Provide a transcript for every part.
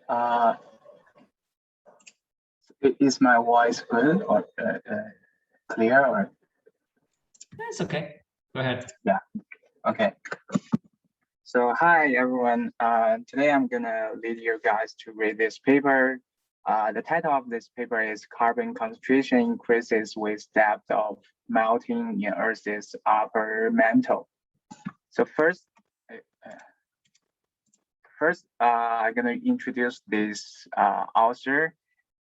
Uh, is my voice good or clear or? That's okay. Go ahead. Yeah. Okay. So hi everyone. Today I'm gonna lead you guys to read this paper. The title of this paper is "Carbon Concentration Increases with Depth of Melting in Earth's Upper Mantle." So first, I'm gonna introduce this author,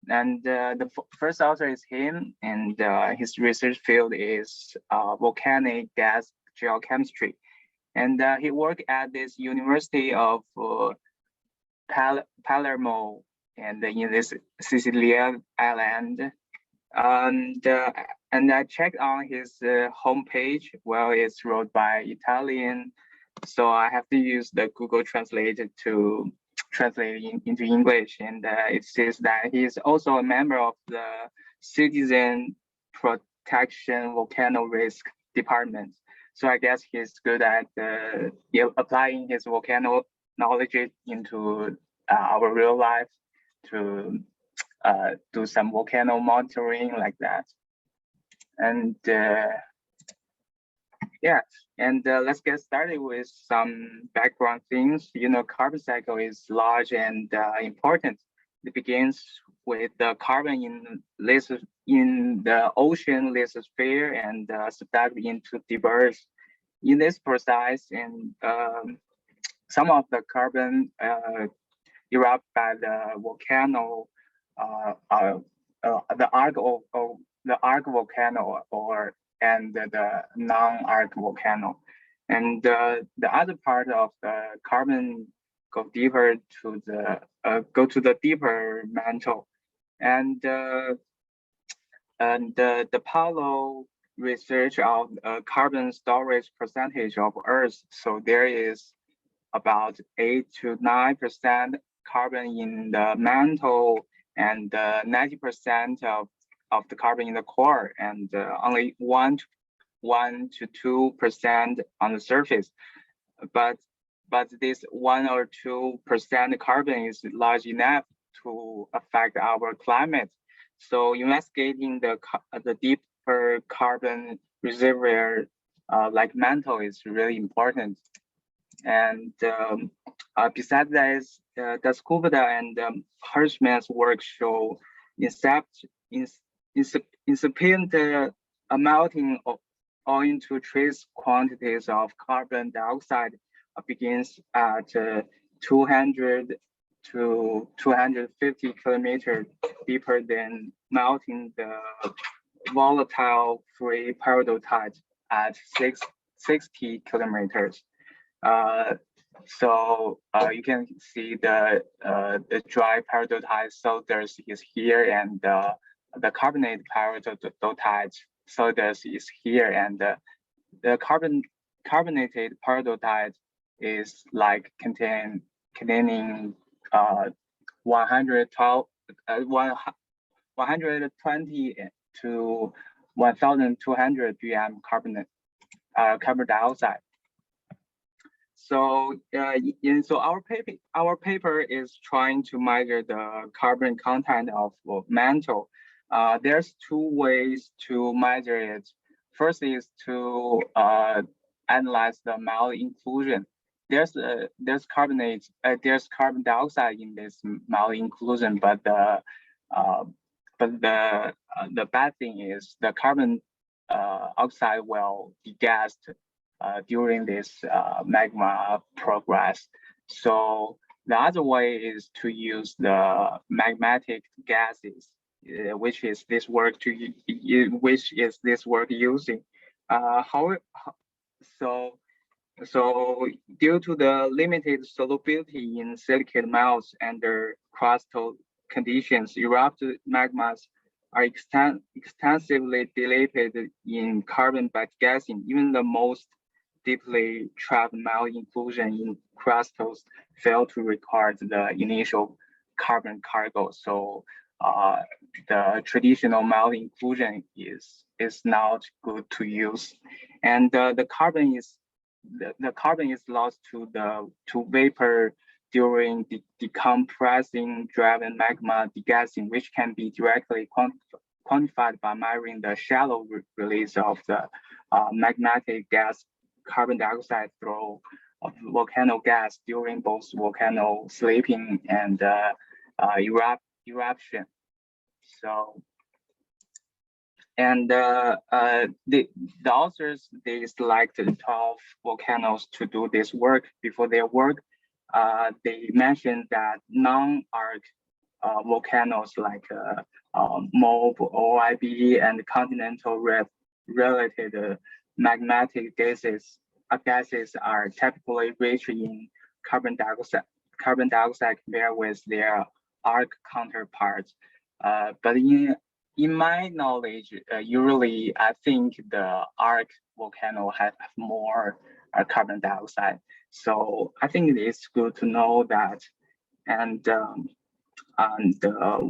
and the first author is him, and his research field is volcanic gas geochemistry, and he worked at this University of Palermo and in this Sicilian island. And I checked on his homepage. Well, it's wrote by Italian, so I have to use the Google Translator to translate into English. And it says that he is also a member of the Citizen Protection Volcano Risk Department. So I guess he's good at applying his volcano knowledge into our real life to do some volcano monitoring like that. And yeah, and let's get started with some background things. You know, carbon cycle is large and important. It begins with the carbon in the ocean lithosphere and subducted into debris. In this process, and some of the carbon erupt by the volcano, the arc volcano and the non-arc volcano, and the other part of the carbon go deeper to the deeper mantle, and the Paulo research of carbon storage percentage of Earth. So there is about 8 to 9% carbon in the mantle and 90% of the carbon in the core, and only 1 to 2% on the surface. But this 1 or 2% carbon is large enough to affect our climate. So investigating the deeper carbon reservoir like mantle is really important. And besides that, the Skubada and Hirschman's work show incipient melting owing to trace quantities of carbon dioxide begins at 200 to 250 kilometers deeper than melting the volatile free peridotite at 60 kilometers. So you can see the dry peridotite solidus is here, and the carbonate peridotite solidus is here, and the carbonated peridotite is like containing 120 to 1,200 ppm carbon dioxide. So so our paper is trying to measure the carbon content of mantle. There's two ways to measure it. First is to analyze the melt inclusion. There's carbon dioxide in this melt inclusion, but the bad thing is the carbon oxide will be gassed during this magma progress. So the other way is to use the magmatic gases, which is this work using. So due to the limited solubility in silicate melts under crustal conditions, erupted magmas are extensively dilated in carbon by gassing. Even the most deeply trapped melt inclusion in crustals fail to record the initial carbon cargo. So the traditional melt inclusion is not good to use, and the carbon is lost to vapor during the decompressing driven magma degassing, which can be directly quantified by measuring the shallow release of the magmatic gas carbon dioxide through volcano gas during both volcano sleeping and eruption. So, and the authors, they selected 12 volcanoes to do this work. Before their work, they mentioned that non-arc volcanoes like MOB, OIB, and continental related magmatic gases are typically rich in carbon dioxide compared with their arc counterparts. But in my knowledge, usually I think the arc volcano have more carbon dioxide. So I think it's good to know that. And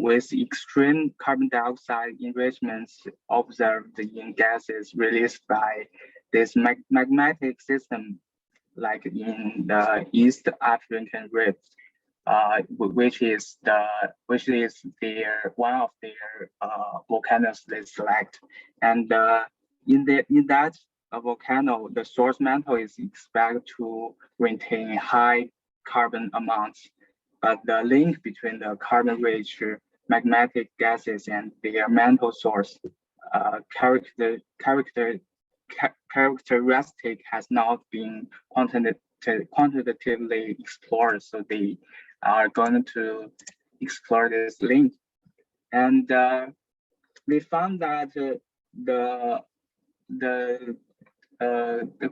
with extreme carbon dioxide enrichments observed in gases released by this magmatic system, like in the East African Rift, which is their one of their volcanoes they select, and in that volcano, the source mantle is expected to retain high carbon amounts, but the link between the carbon-rich magmatic gases and their mantle source characteristic has not been quantitatively explored. So they are going to explore this link, and they found that the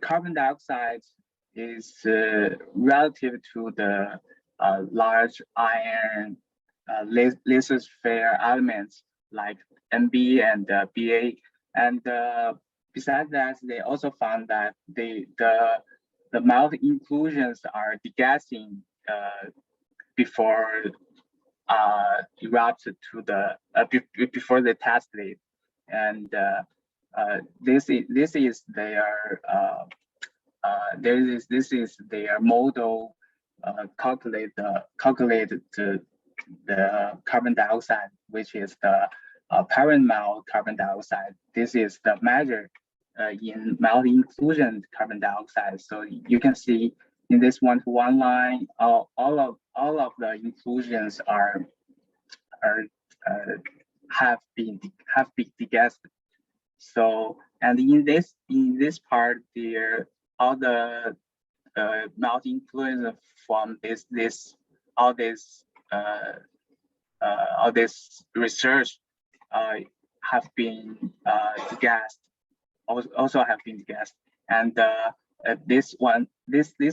carbon dioxide is relative to the large iron lithosphere elements like Mb and Ba, and besides that, they also found that the melt inclusions are degassing before erupted to the before the test date, and this is their model calculated the carbon dioxide, which is the parent melt carbon dioxide. This is the measure in melt inclusion carbon dioxide. So you can see in this one-to-one line, all of the inclusions have been degassed. So, and in this part, all the melt inclusion from all this research have been degassed. Also have been degassed, and this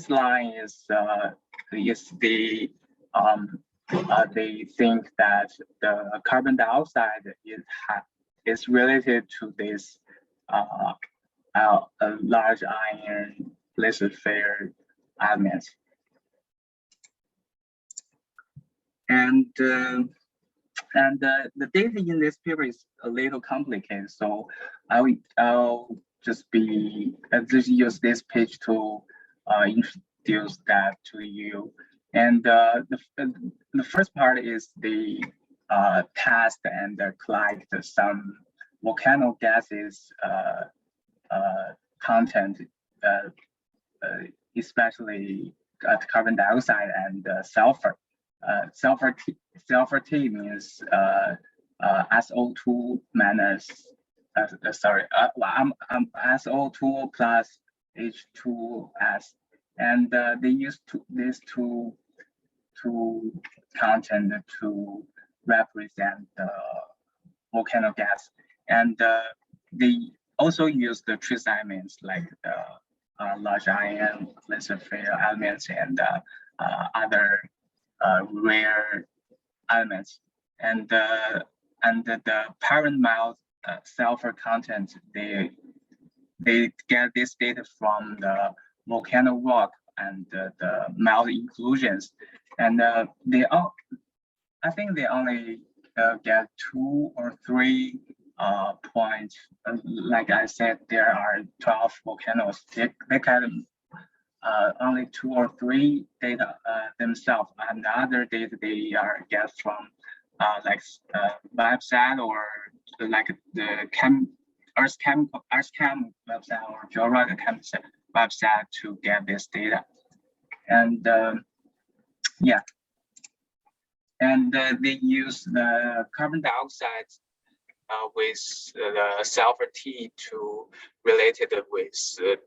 line is the they think that the carbon dioxide is related to this large iron lithosphere elements, and the data in this paper is a little complicated, so I'll just use this page to introduce that to you. And the first part is the test and collect some volcano gases content, especially carbon dioxide and sulfur. Sulfur T means SO2 minus SO2 plus H2S, and they use these two content to represent the volcano gas, and they also use the trace elements like the large iron lithosphere elements and other rare elements, and the parent melt sulfur content, they get this data from the volcano rock and the melt inclusions, and I think they only get 2 or 3 points. Like I said, there are 12 volcanoes. They can only 2 or 3 data themselves, and the other data they are get from website or like the Earthchem website or Geological Chemistry website to get this data. And yeah, and they use the carbon dioxide with the sulfur T to related with the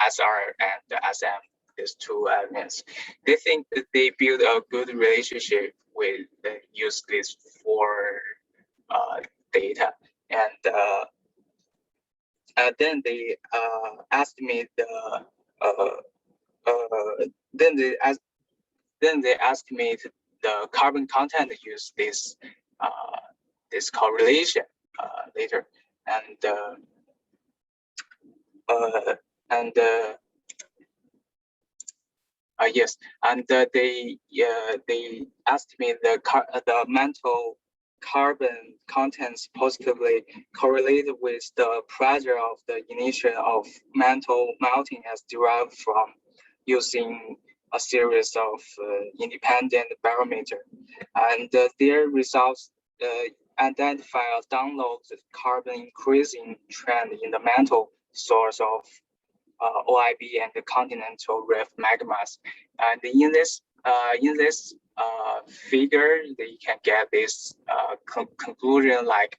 SR and the SM, these two elements. They think that they build a good relationship with use this for data, and then they asked me the then they asked me the carbon content use this this correlation later, and yes, and they asked me the mantle carbon contents positively correlated with the pressure of the initiation of mantle melting as derived from using a series of independent barometer, and their results identify a download carbon increasing trend in the mantle source of OIB and the continental rift magmas. And in this figure, you can get this conclusion like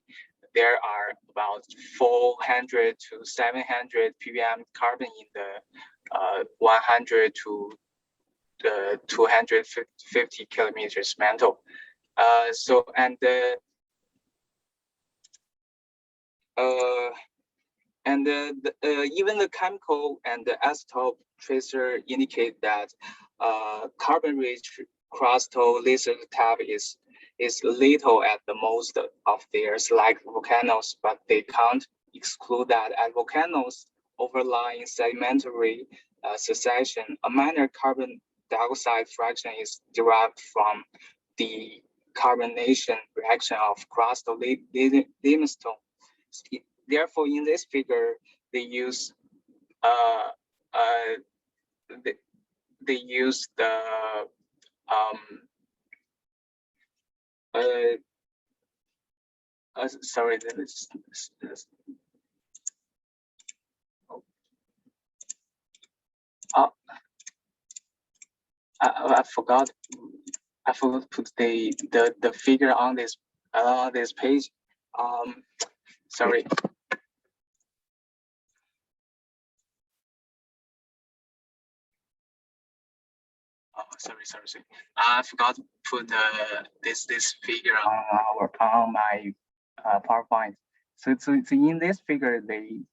there are about 400 to 700 ppm carbon in the 100 to 250 kilometers mantle. So and even the chemical and the isotope tracer indicate that carbon-rich crustal lithotype is little at the most of theirs, like volcanoes, but they can't exclude that at volcanoes overlying sedimentary succession, a minor carbon dioxide fraction is derived from the carbonation reaction of crustal limestone. Therefore, in this figure, they use they use the sorry, I forgot to put the figure on this page. Sorry. Oh, sorry. I forgot to put this figure on my PowerPoint. So in this figure, they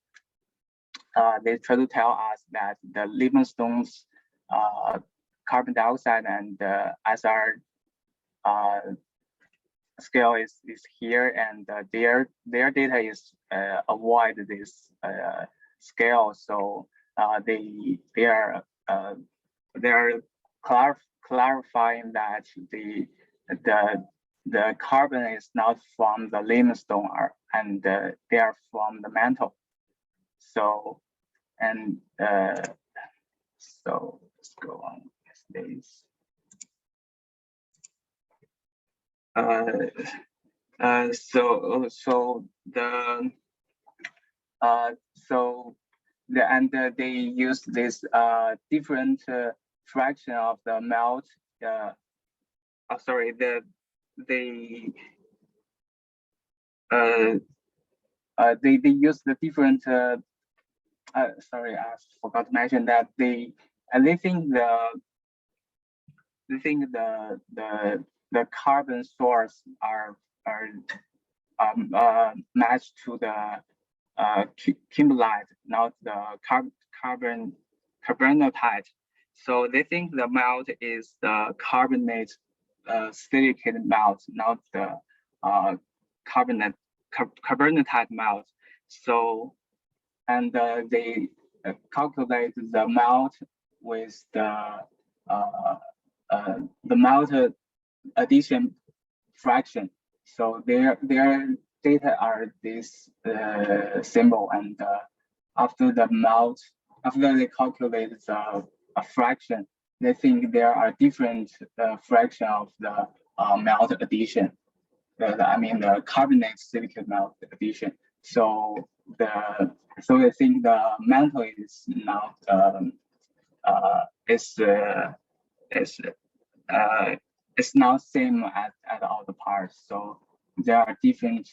try to tell us that the limestone's carbon dioxide and SR scale is here, and their data is avoid this scale. So they are clarifying that the carbon is not from the limestone, and they are from the mantle. So and so let's go on with this. They use this different fraction of the melt. Sorry, they use the different. Sorry, I forgot to mention that they think the carbon source are matched to the kimberlite, not the carbonatite. So they think the melt is the carbonate silicate melt, not the carbonatite melt. So and they calculate the melt with the melt addition fraction. So their data are this symbol, and after they calculate the fraction. They think there are different fraction of the melt addition. I mean the carbonate silicate melt addition. So they think the mantle is not it's not same at all the parts. So there are different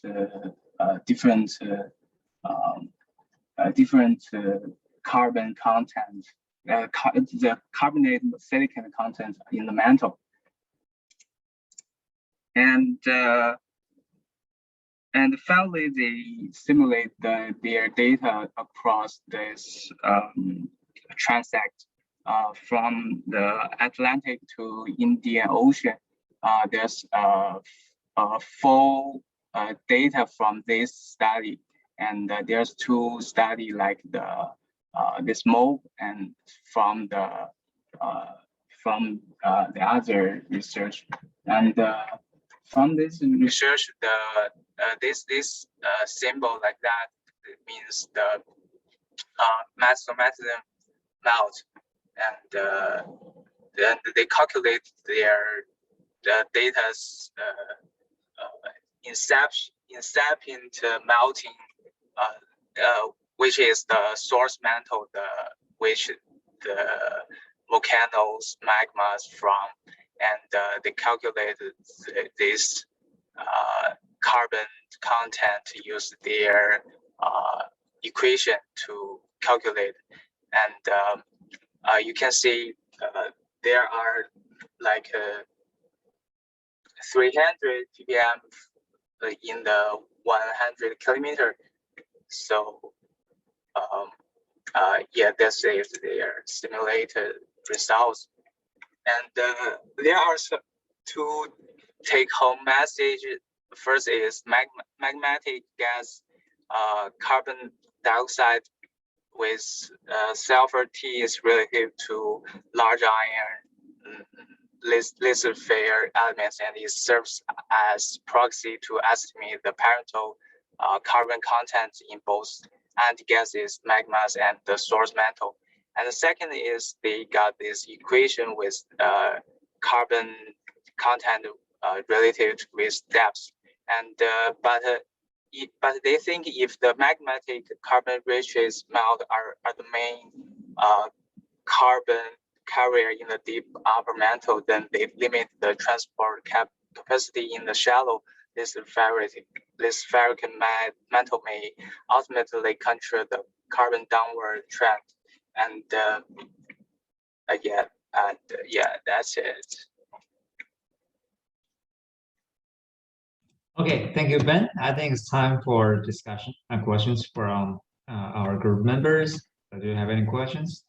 carbon content, the carbonate silicon content in the mantle, and finally they simulate their data across this transect from the Atlantic to Indian Ocean. There's full data from this study, and there's two study like this MOBE and from the other research, and from this research, this symbol like that, it means the mesomerism melt, and then they calculate their data's incipient melting, which is the source mantle, which the volcanoes magmas from, and they calculated this carbon content to use their equation to calculate, and you can see there are like 300 ppm in the 100 kilometer. So yeah, this is their simulated results, and there are two take-home messages. First is magmatic gas, carbon dioxide with sulfur T is relative to large iron lithosphere elements, and it serves as proxy to estimate the parental carbon content in both anti-gases, magmas, and the source mantle. And the second is they got this equation with carbon content relative with depth, and but they think if the magmatic carbon-rich melt are the main carbon carrier in the deep upper mantle, then they limit the transport capacity in the shallow lithospheric mantle may ultimately control the carbon downward trend. And yeah, that's it. Okay, thank you, Ben. I think it's time for discussion and questions from our group members. Do you have any questions?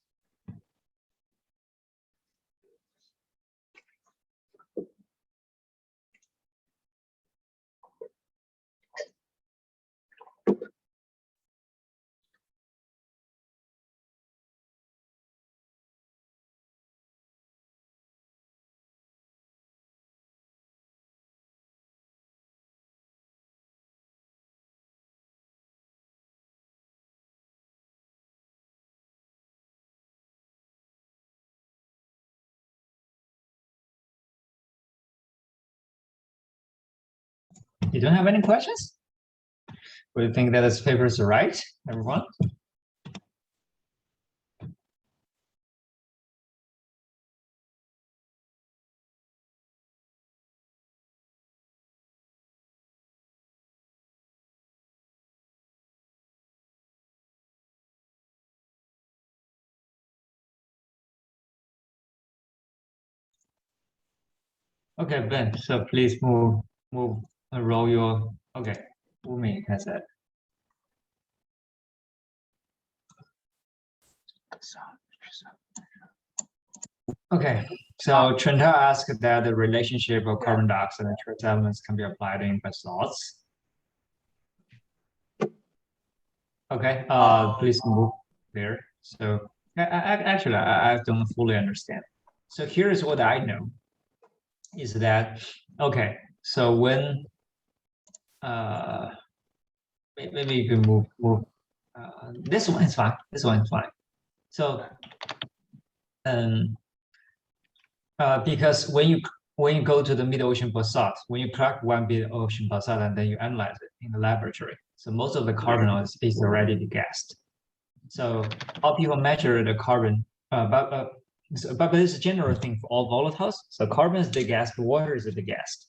You don't have any questions? Do you think that this paper is right, everyone? Okay, Ben, so please move, roll your, okay, Umi has it. Okay, so Trenta asked that the relationship of carbon dioxide and trace elements can be applied in basalts. Okay, please move there. So actually, I don't fully understand. So here's what I know is that, okay, so when, maybe you can move, this one is fine, this one is fine. So Because when you go to the mid-ocean basalt, when you collect one mid-ocean basalt and then you analyze it in the laboratory, so most of the carbon is already degassed. So how people measure the carbon, but it's a general thing for all volatiles. So carbon is degassed, water is degassed.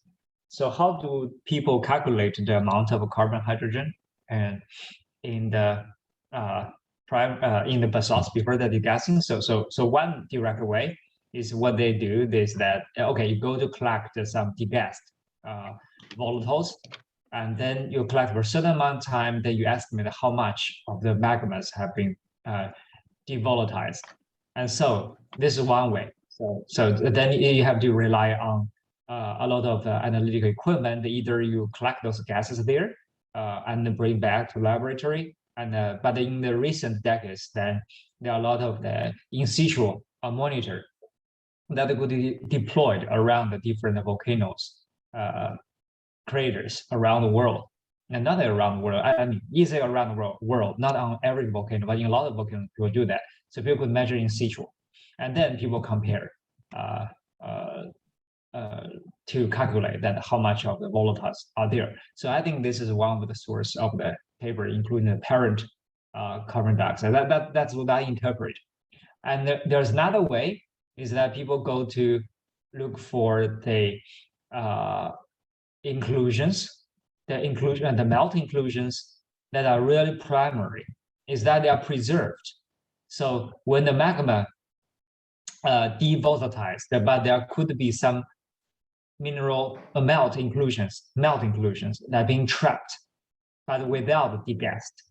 So how do people calculate the amount of carbon, hydrogen, and in the basalts before the degassing? So one direct way is what they do is that, okay, you go to collect some degassed volatiles, and then you collect for a certain amount of time, then you estimate how much of the magmas have been devolatilized. And so this is one way. So then you have to rely on a lot of analytical equipment. Either you collect those gases there and bring back to laboratory. And but in the recent decades, then there are a lot of the in situ monitor that could be deployed around the different volcanoes, craters around the world. And not around the world, I mean, easily around the world, not on every volcano, but in a lot of volcanoes, people do that. So people could measure in situ. And then people compare to calculate that how much of the volatiles are there. So I think this is one of the source of the paper, including the parent carbon dioxide. That's what I interpret. And there's another way is that people go to look for the inclusions, the melt inclusions that are really primary, is that they are preserved. So when the magma devolatilized, but there could be some mineral melt inclusions that are being trapped, but without degassed.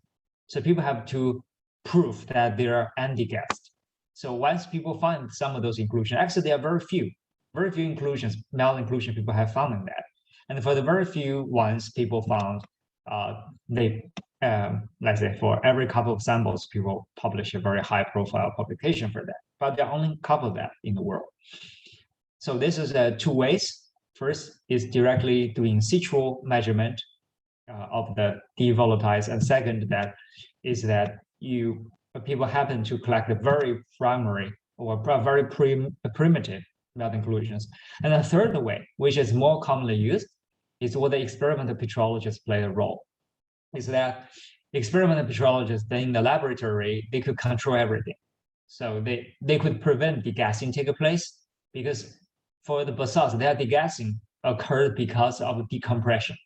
So people have to prove that they are undegassed. So once people find some of those inclusions, actually there are very few inclusions, melt inclusion people have found in that. And for the very few ones people found, let's say for every couple of samples, people publish a very high profile publication for that, but there are only a couple of that in the world. So this is two ways. First is directly doing situ measurement of the devolatilized, and second that is that people happen to collect the very primary or very primitive melt inclusions. And the third way, which is more commonly used, is what the experimental petrologists play a role. Is that experimental petrologists then in the laboratory, they could control everything. So they could prevent degassing take place, because for the basalts, their degassing occurred because of decompression.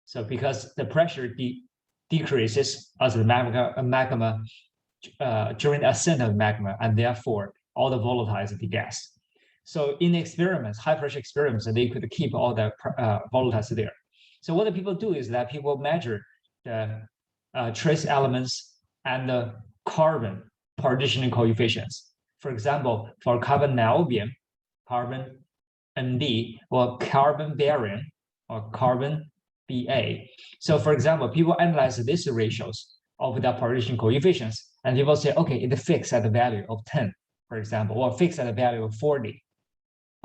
So because the pressure decreases as the magma during the ascent of magma, and therefore all the volatiles degas. So in experiments, high pressure experiments, they could keep all the volatiles there. So what the people do is that people measure the trace elements and the carbon partitioning coefficients. For example, for carbon niobium, carbon Nd, or carbon barium, or carbon Ba. So for example, people analyze these ratios of the partition coefficients, and people say, okay, it fixed at the value of 10, for example, or fixed at the value of 40.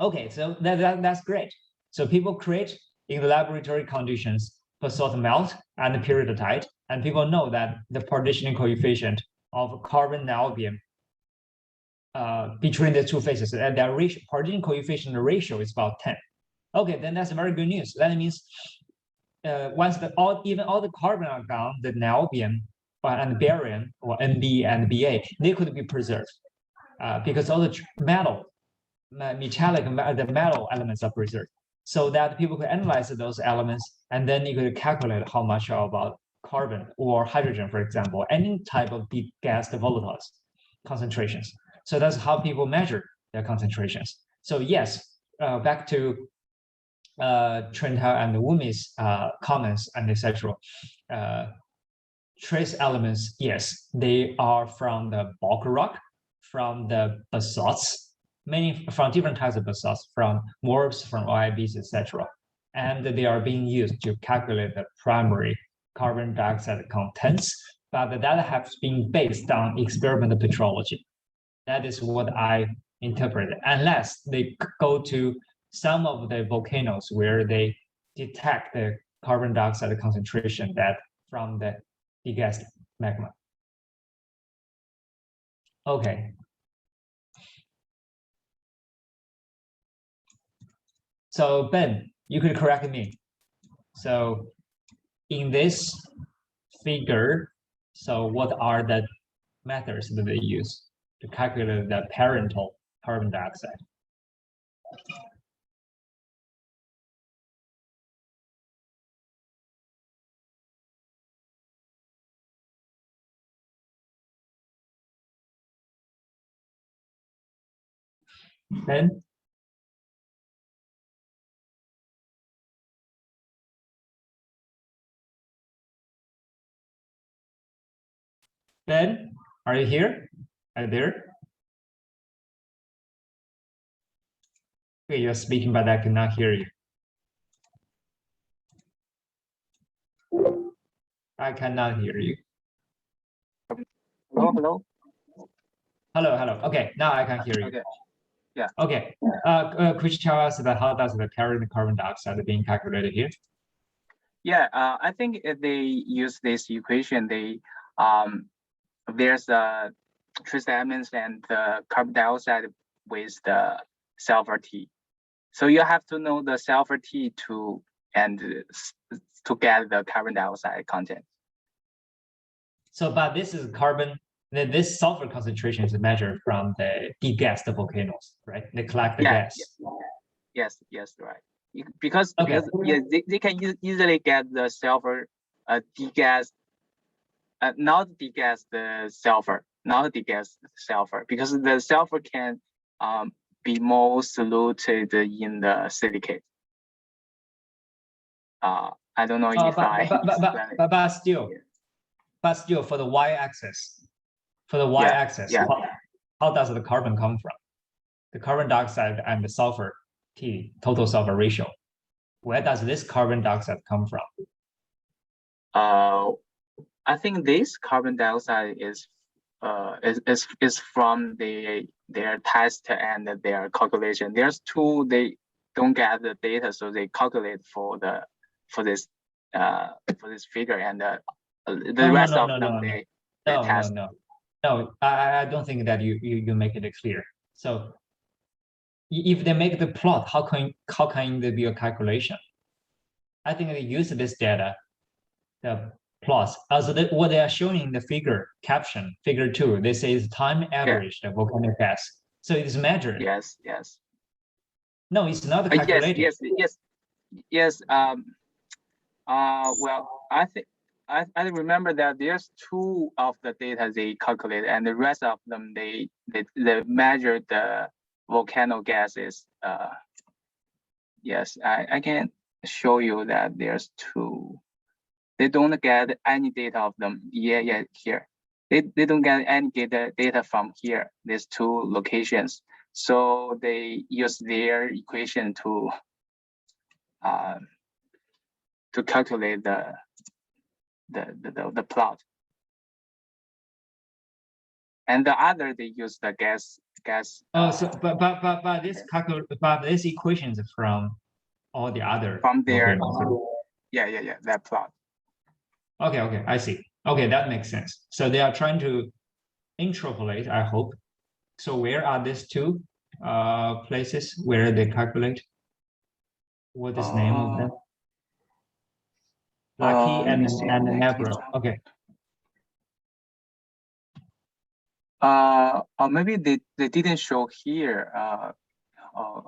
Okay, so that's great. So people create in the laboratory conditions basalt melt and periodicite, and people know that the partitioning coefficient of carbon niobium between the two phases, and their partitioning coefficient ratio is about 10. Okay, then that's very good news. That means once even all the carbon are gone, the niobium and barium, or Nb and Ba, they could be preserved because all the metal elements are preserved, so that people could analyze those elements, and then you could calculate how much about carbon or hydrogen, for example, any type of gas volatiles concentrations. So that's how people measure their concentrations. So yes, back to Trenta and Wumi's comments and etc. Trace elements, yes, they are from the bulk rock, from the basalts, many from different types of basalts, from MORBs, from OIBs, etc. And they are being used to calculate the primary carbon dioxide contents, but that has been based on experimental petrology. That is what I interpret, unless they go to some of the volcanoes where they detect the carbon dioxide concentration that from the degassed magma. Okay. So Ben, you could correct me. So in this figure, so what are the methods that they use to calculate the parental carbon dioxide? Ben? Ben, are you here? Are you there? Okay, you're speaking, but I cannot hear you. I cannot hear you. Hello. Hello. Okay, now I can hear you. Okay. Yeah. Okay. Could you tell us about how does the parent carbon dioxide being calculated here? Yeah. I think if they use this equation, they there's a trace elements and the carbon dioxide with the sulfur T. So you have to know the sulfur T to get the carbon dioxide content. So, but this is carbon. This sulfur concentration is measured from the degassed volcanoes, right? They collect the gas. Yes, right. Because yeah, they can easily get the sulfur degassed, not degassed the sulfur, because the sulfur can be more diluted in the silicate. I don't know if but still for the y-axis, how does the carbon come from? The carbon dioxide and the sulfur T, total sulfur ratio. Where does this carbon dioxide come from? I think this carbon dioxide is from their test and their calculation. There's two, they don't get the data, so they calculate for this figure, and the rest of them they test. No, I don't think that you make it clear. So if they make the plot, how can there be a calculation? I think they use this data, the plots, as what they are showing in the figure caption, figure 2. They say it's time averaged volcanic gas. So it is measured. Yes. No, it's not calculated. Yes. Well, I think I remember that there's 2 of the data they calculate, and the rest of them they measure the volcano gases. Yes, I can show you that there's 2. They don't get any data of them. Yeah, here. They don't get any data from here, these 2 locations. So they use their equation to calculate the plot. And the other they use the gas. But this equation is from all the other from their yeah that plot. Okay, I see. Okay, that makes sense. So they are trying to interpolate, I hope. So where are these 2 places where they calculate? What is the name of them? Lucky and Nebro. Okay. Or maybe they didn't show here.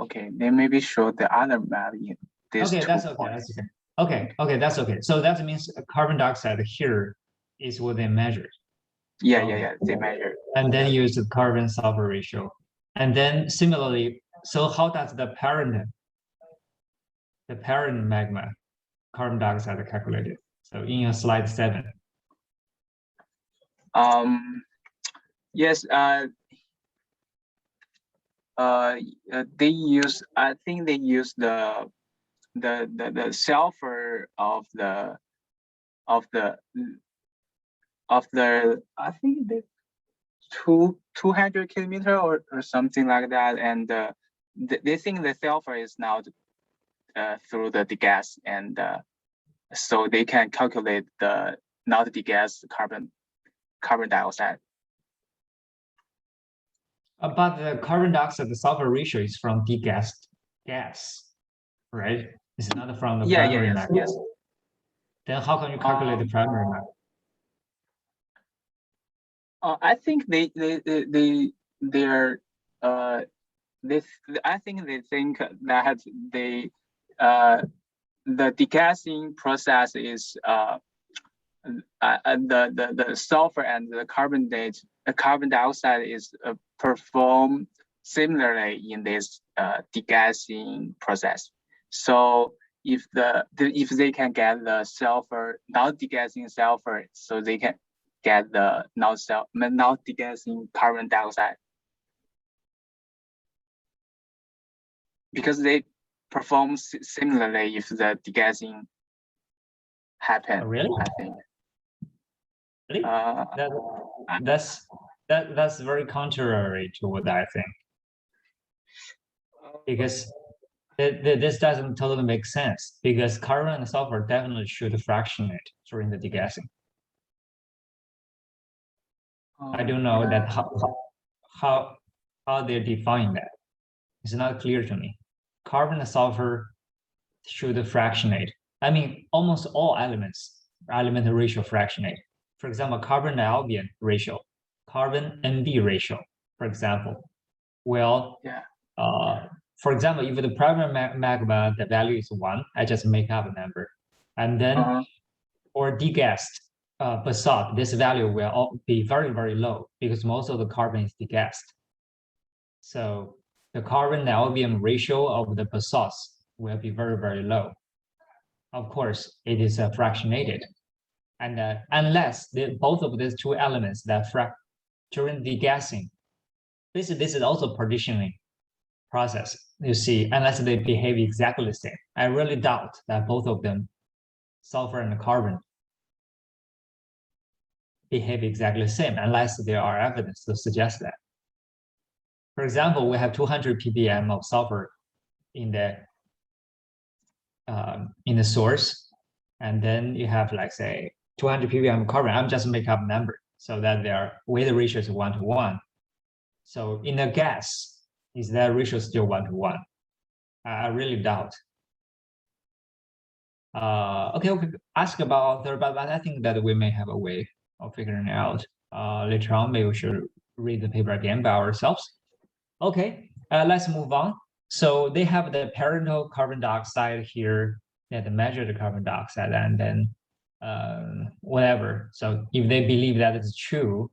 Okay, they maybe show the other map in this. Okay, that's okay. Okay, that's okay. So that means carbon dioxide here is what they measured. Yeah, they measured. And then use the carbon sulfur ratio. And then similarly, so how does the parent magma carbon dioxide calculated? So in your slide 7. Yes, they use, I think they use the sulfur of the I think the 200 kilometer or something like that, and they think the sulfur is now through the degas, and so they can calculate the not degas carbon dioxide. But the carbon dioxide, the sulfur ratio is from degassed gas. right? It's not from the Yeah, primary yes, magnet. yes. Then how can you calculate the primary magnet? I think they're this. I think they think that the degassing process is the sulfur and the carbon dioxide is performed similarly in this degassing process. So if they can get the sulfur, not degassing sulfur, so they can get the not degassing carbon dioxide, because they perform similarly if the degassing happen. Oh, really? I think. Really? That's very contrary to what I think, because this doesn't totally make sense, because carbon and sulfur definitely should fractionate during the degassing. I don't know that how they define that. It's not clear to me. Carbon and sulfur should fractionate. I mean, almost all elements, elemental ratio fractionate. For example, carbon albion ratio, carbon ND ratio, for example. Well, yeah. For example, if the primary magma, the value is 1, I just make up a number. And then, or degassed basalt, this value will be very, very low because most of the carbon is degassed. So the carbon albion ratio of the basalts will be very, very low. Of course, it is fractionated. And unless both of these two elements that during degassing, this is also partitioning process, you see, unless they behave exactly the same. I really doubt that both of them, sulfur and carbon, behave exactly the same unless there are evidence to suggest that. For example, we have 200 ppm of sulfur in the source, and then you have, like, say 200 ppm carbon. I'm just make up a number so that their weight ratio is 1:1. So in a gas, is that ratio still 1:1? I really doubt. Okay, ask about author, but I think that we may have a way of figuring it out later on. Maybe we should read the paper again by ourselves. Okay, let's move on. So they have the parental carbon dioxide here, they measure the carbon dioxide, and then whatever. So if they believe that it's true,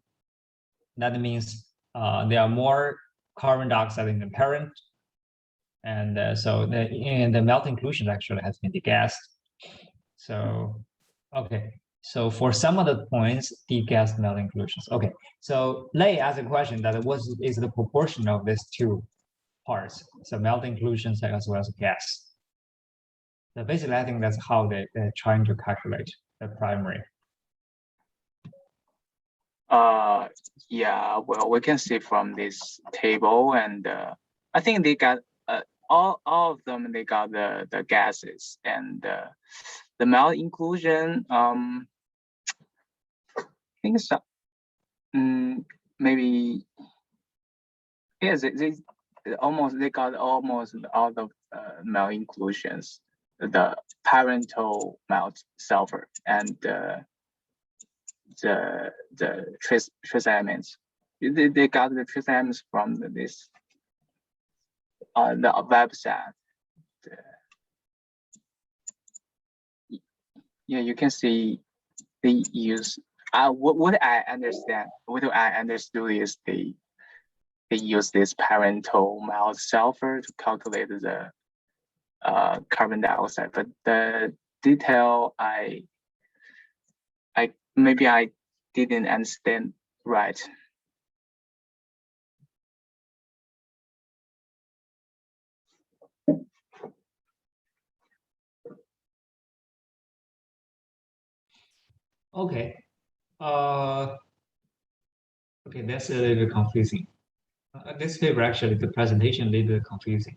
that means there are more carbon dioxide in the parent, and so the melt inclusion actually has been degassed. So okay, so for some of the points, degassed melt inclusions. Okay, so Lei asked a question that what is the proportion of these two parts, so melt inclusions as well as gas. So basically, I think that's how they're trying to calculate the primary. Yeah, well, we can see from this table, and I think they got all of them. They got the gases, and the melt inclusion. I think so. Maybe yes, they got almost all of melt inclusions. The parental melt sulfur and the trace elements. They got the trace elements from this the website. Yeah, you can see they use what I understood is they use this parental melt sulfur to calculate the carbon dioxide, but the detail maybe I didn't understand right. Okay. Okay, that's a little bit confusing. This paper actually, the presentation a little bit confusing.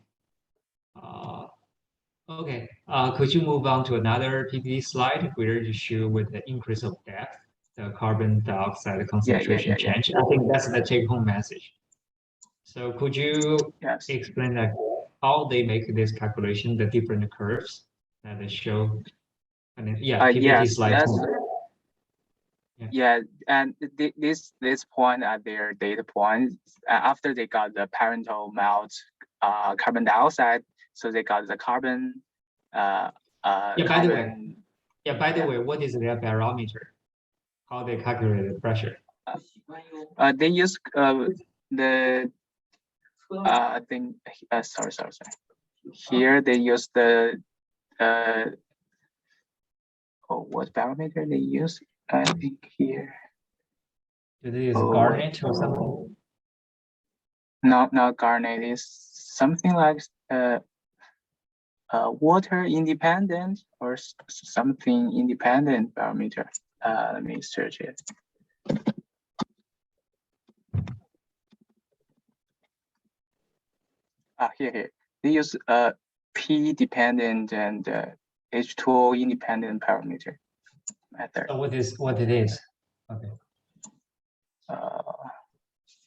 Okay, could you move on to another PPT slide where you show with the increase of depth, the carbon dioxide concentration change? I think that's the take-home message. So could you explain that? how they make this calculation, the different curves that they show. And then, yeah, PPT yes, slide. that's, Yeah. yeah, and this point at their data points, after they got the parental melt carbon dioxide, so they got the carbon Yeah, by the way, carbon. by the way, what is their barometer? How they calculate the pressure? They use the I think sorry. Here they use the what barometer they use? I think here. Do they use Garnet or something? No, not Garnet. It's something like water independent or something independent barometer. Let me search it. Here. They use P dependent and H2O independent parameter method. So what it is? Okay.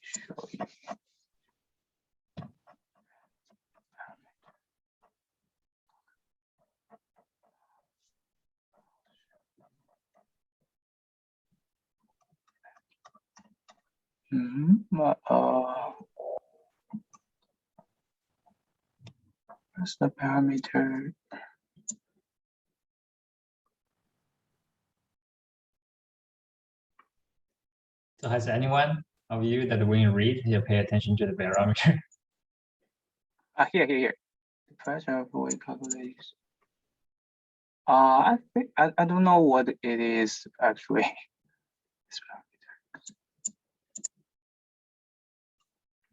Show you. What's the parameter? So has anyone of you that when you read, you pay attention to the barometer? Here. The pressure of weight calculations. I think I don't know what it is actually.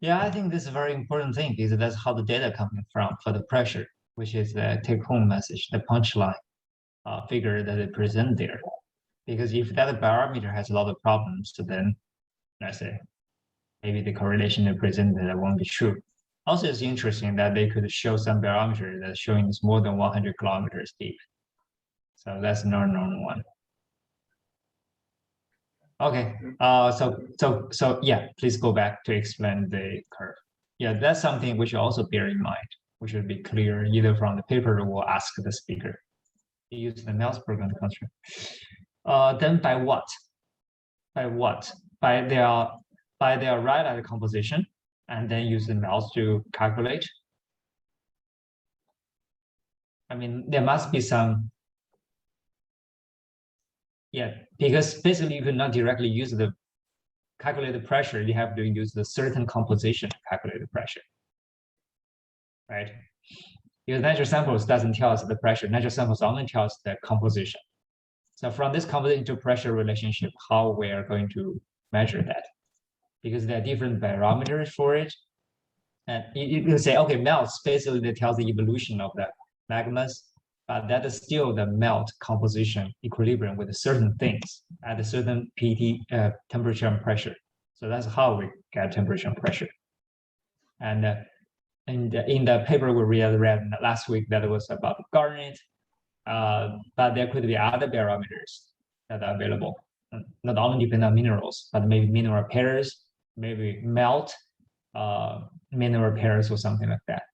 Yeah, I think this is a very important thing because that's how the data coming from for the pressure, which is the take-home message, the punchline figure that they present there. Because if that barometer has a lot of problems, so then let's say maybe the correlation they presented won't be true. Also, it's interesting that they could show some barometer that's showing it's more than 100 kilometers deep. So that's not a normal one. Okay, so yeah, please go back to explain the curve. Yeah, that's something we should also bear in mind. We should be clear either from the paper or ask the speaker. You use the Mills program construct. Then by what? By what? By their right composition, and then use the Mills to calculate. I mean, there must be some. Yeah, because basically you cannot directly use the calculate the pressure. You have to use the certain composition to calculate the pressure, right? Because natural samples doesn't tell us the pressure. Natural samples only tell us the composition. So from this composition to pressure relationship, how we are going to measure that? Because there are different barometers for it. And you can say, okay, melts basically that tells the evolution of the magmas, but that is still the melt composition equilibrium with certain things at a certain PT temperature and pressure. So that's how we get temperature and pressure. And in the paper we read last week that was about garnet, but there could be other barometers that are available, not only depend on minerals, but maybe mineral pairs, maybe melt mineral pairs or something like that.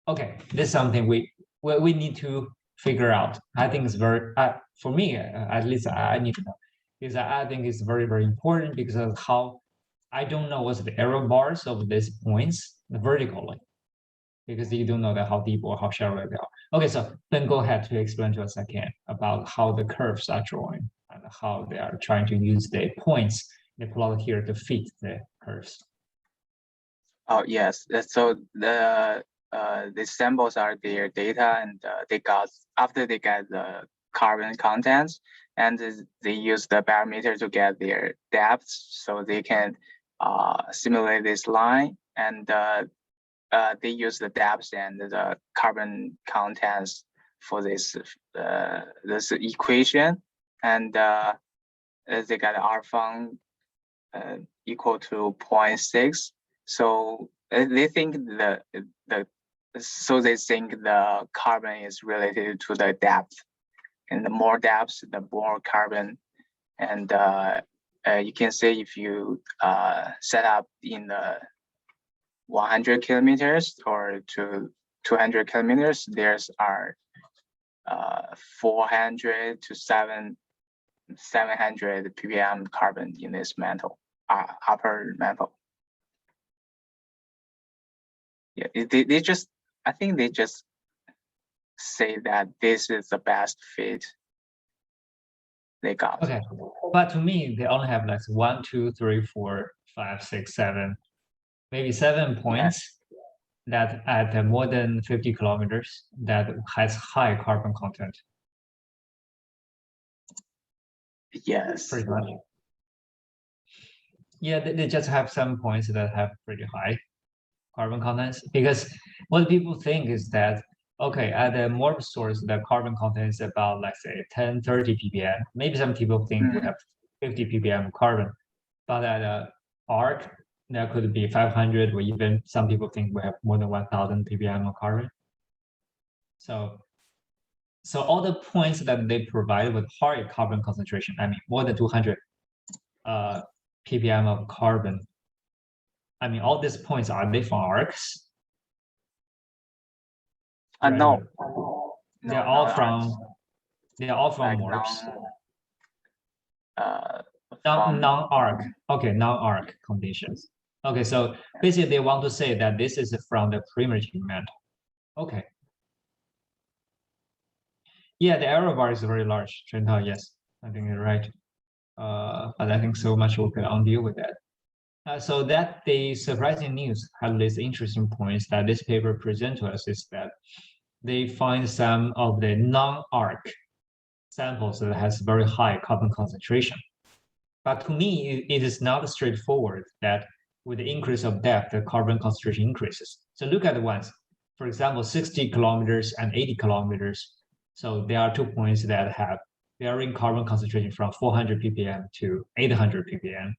Okay, this is something we need to figure out. I think it's very, for me, at least I need to know, because I think it's very, very important because of how I don't know what's the error bars of these points vertically, because you don't know that how deep or how shallow they are. Okay, so then go ahead to explain to us again about how the curves are drawing and how they are trying to use the points they plot here to fit the curves. Oh yes, so the samples are their data, and they got after they get the carbon contents, and they use the barometer to get their depths, so they can simulate this line, and they use the depths and the carbon contents for this this equation, and they got R fund equal to 0.6. So they think so they think the carbon is related to the depth, and the more depth, the more carbon. And you can say if you set up in the 100 kilometers or to 200 kilometers, there's are 400 to 700 ppm carbon in this mantle, upper mantle. Yeah, they just, I think they just say that this is the best fit they got. Okay, but to me, they only have like 1, 2, 3, 4, 5, 6, 7, maybe 7 points that at more than 50 kilometers that has high carbon content. Yes. Pretty much. Yeah, they just have some points that have pretty high carbon contents, because what people think is that, okay, at the Morb source, the carbon content is about, let's say, 10, 30 ppm. Maybe some people think we have 50 ppm carbon, but at ARC, there could be 500, or even some people think we have more than 1000 ppm of carbon. So all the points that they provide with high carbon concentration, I mean, more than 200 ppm of carbon, I mean, all these points, are they from ARCs? No. They're all from like Morps. from Non-ARC. Okay, non-ARC conditions. Okay, so basically they want to say that this is from the primitive mantle. Okay. Yeah, the error bar is very large. Trentao, yes, I think you're right. But I think so much we could undo with that. So that the surprising news, at least interesting points that this paper presents to us, is that they find some of the non-ARC samples that has very high carbon concentration. But to me, it is not straightforward that with the increase of depth, the carbon concentration increases. So look at the ones, for example, 60 kilometers and 80 kilometers. So there are 2 points that have varying carbon concentration from 400 ppm to 800 ppm.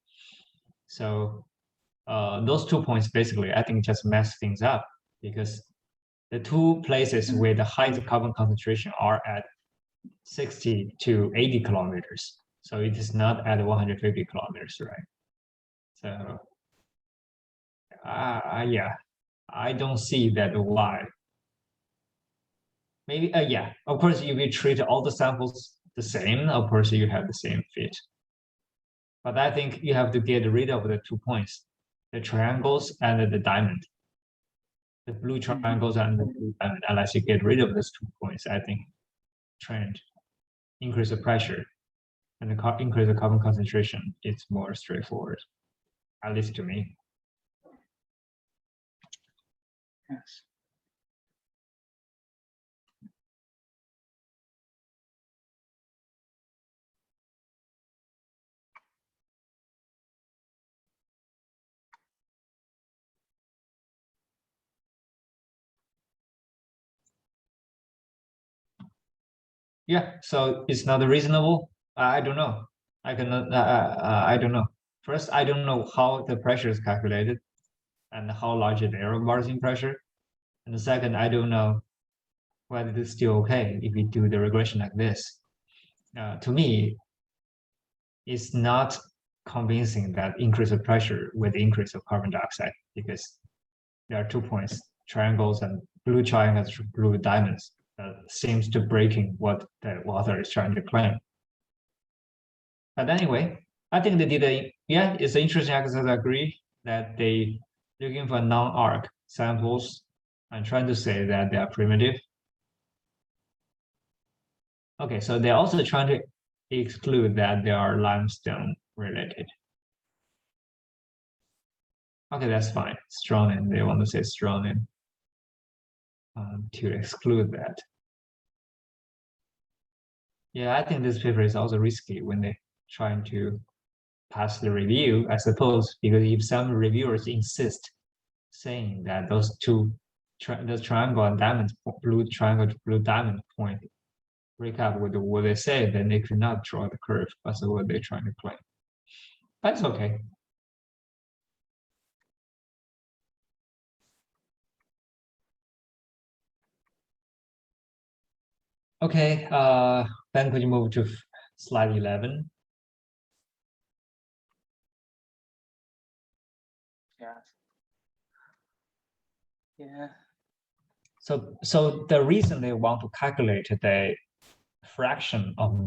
So those 2 points basically, I think, just mess things up, because the 2 places with the highest carbon concentration are at 60 to 80 kilometers. So it is not at 150 kilometers, right? So, yeah, I don't see that why. Maybe, yeah, of course, if you treat all the samples the same, of course, you have the same fit. But I think you have to get rid of the 2 points, the triangles and the diamond. The blue triangles and the blue diamond, unless you get rid of those 2 points, I think trend, increase the pressure, and the increase the carbon concentration, it's more straightforward, at least to me. Yes. Yeah, so it's not reasonable. I don't know. I cannot. I don't know. First, I don't know how the pressure is calculated, and how large the error bars in pressure. And the second, I don't know whether it's still okay if we do the regression like this. To me, it's not convincing that increase of pressure with the increase of carbon dioxide, because there are 2 points, triangles and blue triangles, blue diamonds, seems to breaking what the author is trying to claim. But anyway, I think they did yeah, it's an interesting exercise. I agree that they looking for non-ARC samples and trying to say that they are primitive. Okay, so they're also trying to exclude that they are limestone related. Okay, that's fine. Strontium, they want to say strontium to exclude that. Yeah, I think this paper is also risky when they're trying to pass the review, I suppose, because if some reviewers insist saying that those 2, the triangle and diamond, blue triangle to blue diamond point break up with what they say, then they could not draw the curve. That's what they're trying to claim. That's okay. Okay, then could you move to slide 11? Yes. Yeah. So the reason they want to calculate the fraction of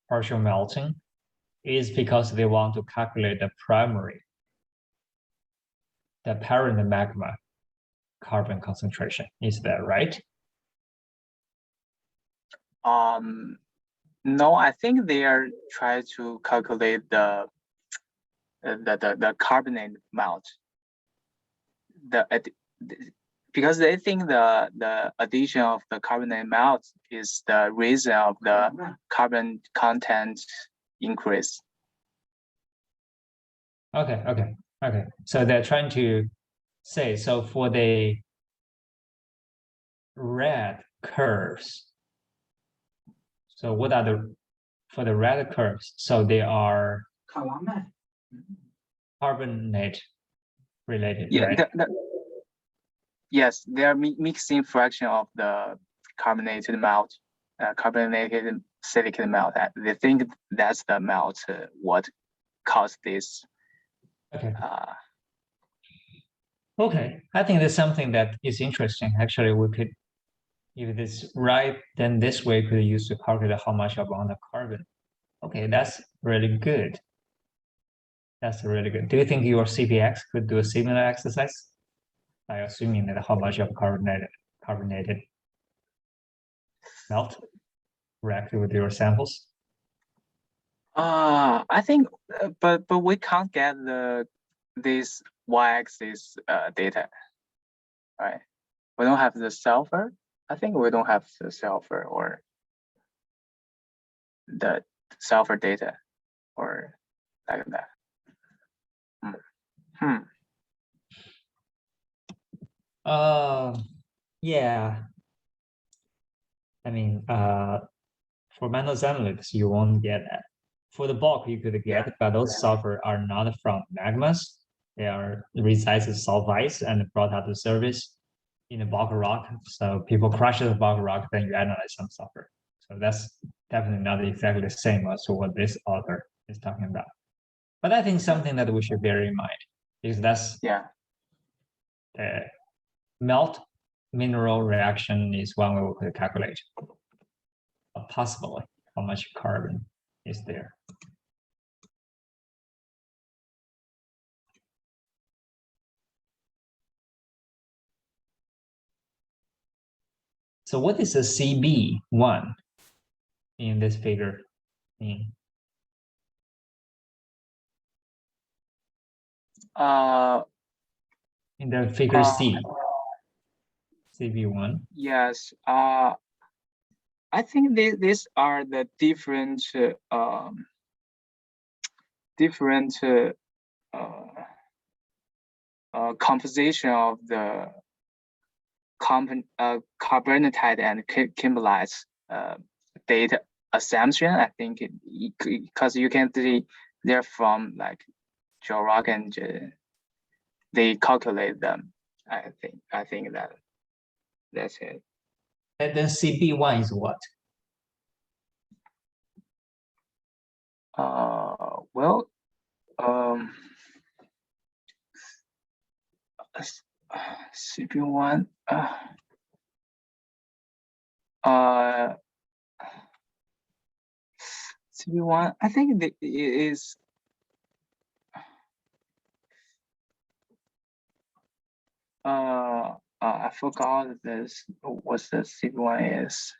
partial melting, is because they want to calculate the parent magma carbon concentration. Is that right? No, I think they are trying to calculate the carbonate melt. Because they think the addition of the carbonate melt is the reason of the carbon content increase. Okay. So they're trying to say, so for the red curves, so what are for the red curves? So they are carbonate related, Yeah, right? yes, they are mixing fraction of the carbonated melt, carbonated silicate melt. They think that's the melt what caused this. Okay, I think there's something that is interesting. Actually, we could, if it's right, then this way could use to calculate how much amount of carbon. Okay, that's really good. That's really good. Do you think your CPX could do a similar exercise? By assuming that how much of carbonated melt reacted with your samples? I think, but we can't get this y-axis data, right? We don't have the sulfur. I think we don't have the sulfur or the sulfur data or like that. Yeah. I mean, for Manos analytics, you won't get that. For the bulk, you could get, but those sulfur are not from magmas. They are resides in sulfides and brought out to surface in the bulk rock. So people crush the bulk rock, then you analyze some sulfur. So that's definitely not exactly the same as what this author is talking about. But I think something that we should bear in mind is that's the melt mineral reaction is one way we could calculate possibly how much carbon is there. So what is a CB1 in this figure mean? In the figure C, CB1. Yes. I think these are the different composition of the carbonatite and kimberlite data assumption. I think because you can see they're from like Georock and they calculate them. I think that's it. And then CB1 is what? Well, CB1. CB1. I think it is. I forgot this. What the CB1 is.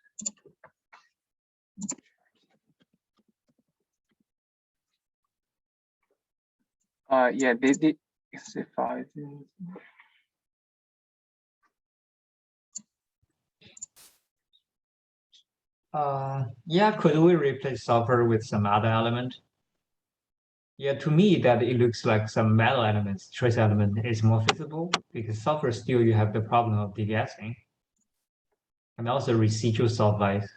Yeah, they did. Yeah, could we replace sulfur with some other element? Yeah, to me that it looks like some metal elements, trace element is more feasible because sulfur still you have the problem of degassing and also residual sulfides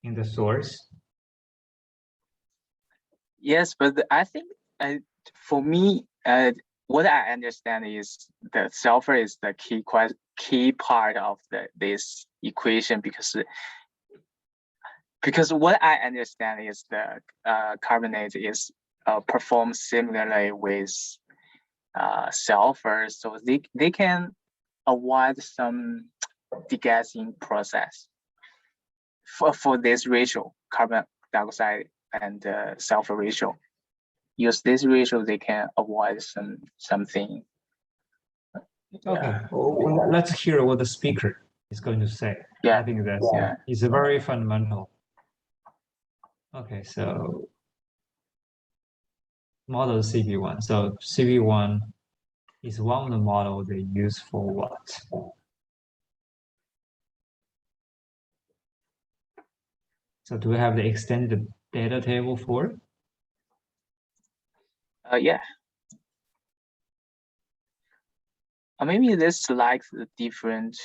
in the source. Yes, but I think for me, what I understand is the sulfur is the key part of this equation because what I understand is the carbonate is performs similarly with sulfur, so they can avoid some degassing process for this ratio, carbon dioxide and sulfur ratio. Use this ratio, they can avoid something. Okay, well, let's hear what the speaker is going to say. Yeah, I think that's it's a very fundamental. Okay, so model CP1. So CP1 is one of the model they use for what? So do we have the extended data table for it? Yeah. Maybe this like the different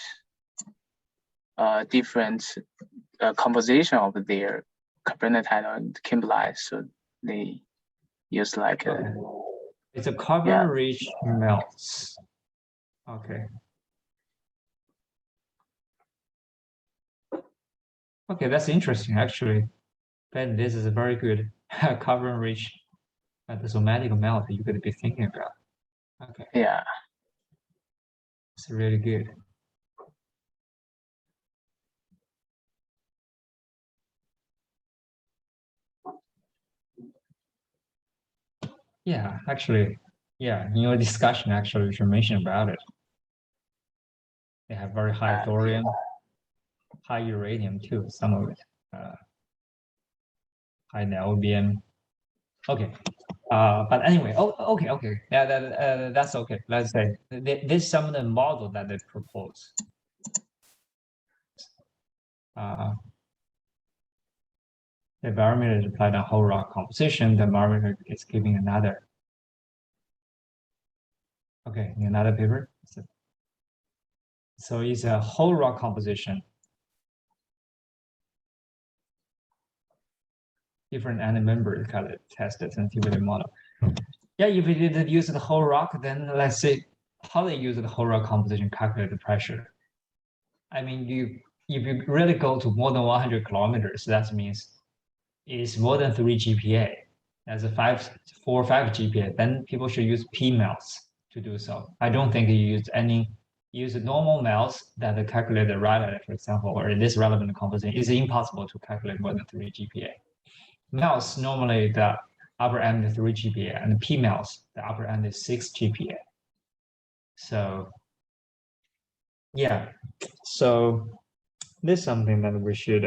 composition of their carbonatite and kimberlite, so they use like it's a carbon-rich melts. Okay. Okay, that's interesting actually. Ben, this is a very good carbon-rich the somatic melt you could be thinking about. Okay. Yeah. It's really good. Yeah, actually, yeah, in your discussion, actually, you should mention about it. They have very high thorium, high uranium too, some of it. High niobium. Okay. But anyway, okay. Yeah, that's okay. Let's say this is some of the model that they propose. The barometer is applied on whole rock composition. The barometer is giving another. Okay, another paper. So it's a whole rock composition. Different animal members kind of tested sensitivity model. Yeah, if we did use the whole rock, then let's see how they use the whole rock composition calculate the pressure. I mean, if you really go to more than 100 kilometers, that means it's more than 3 GPa. As a 4 or 5 GPa, then people should use P melts to do so. I don't think you use normal melts that calculate the radiator, for example, or in this relevant composition. It's impossible to calculate more than 3 GPa. Melts normally the upper end is 3 GPa, and P melts the upper end is 6 GPa. So yeah, so this is something that we should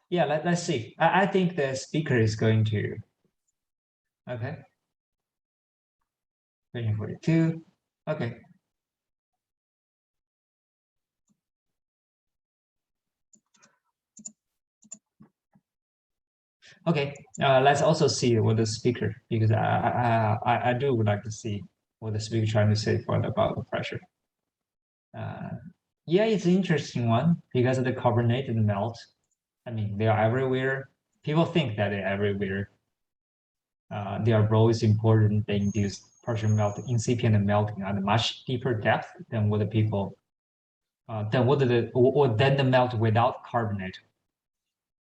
yeah, let's see. I think the speaker is going to okay. 42. Okay. Okay, let's also see what the speaker, because I do would like to see what the speaker trying to say for about the pressure. Yeah, it's an interesting one because of the carbonated melt. I mean, they are everywhere. People think that they're everywhere. Their role is important. They induce partial melting, incipient melting at a much deeper depth than what the people, than the melt without carbonate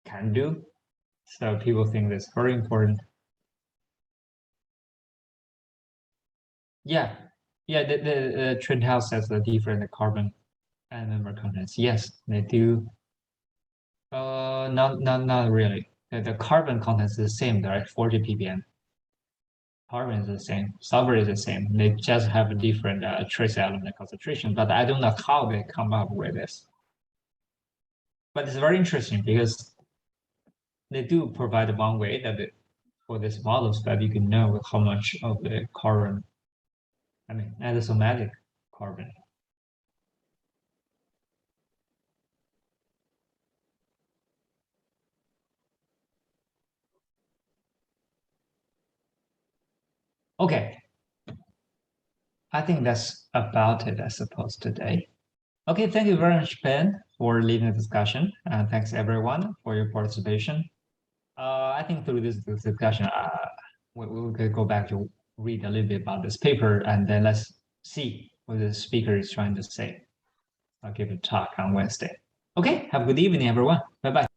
can do. So people think that's very important. Yeah, the Trent House has the different carbon and member contents. Yes, they do. Not really. The carbon content is the same, right? 40 ppm. Carbon is the same. Sulfur is the same. They just have a different trace element concentration. But I don't know how they come up with this. But it's very interesting because they do provide one way that for these models that you can know how much of the carbon, I mean, aromatic carbon. Okay. I think that's about it, I suppose, today. Okay, thank you very much, Ben, for leading the discussion. And thanks everyone for your participation. I think through this discussion, we could go back to read a little bit about this paper, and then let's see what the speaker is trying to say. I'll give a talk on Wednesday. Okay, have a good evening, everyone. Bye-bye.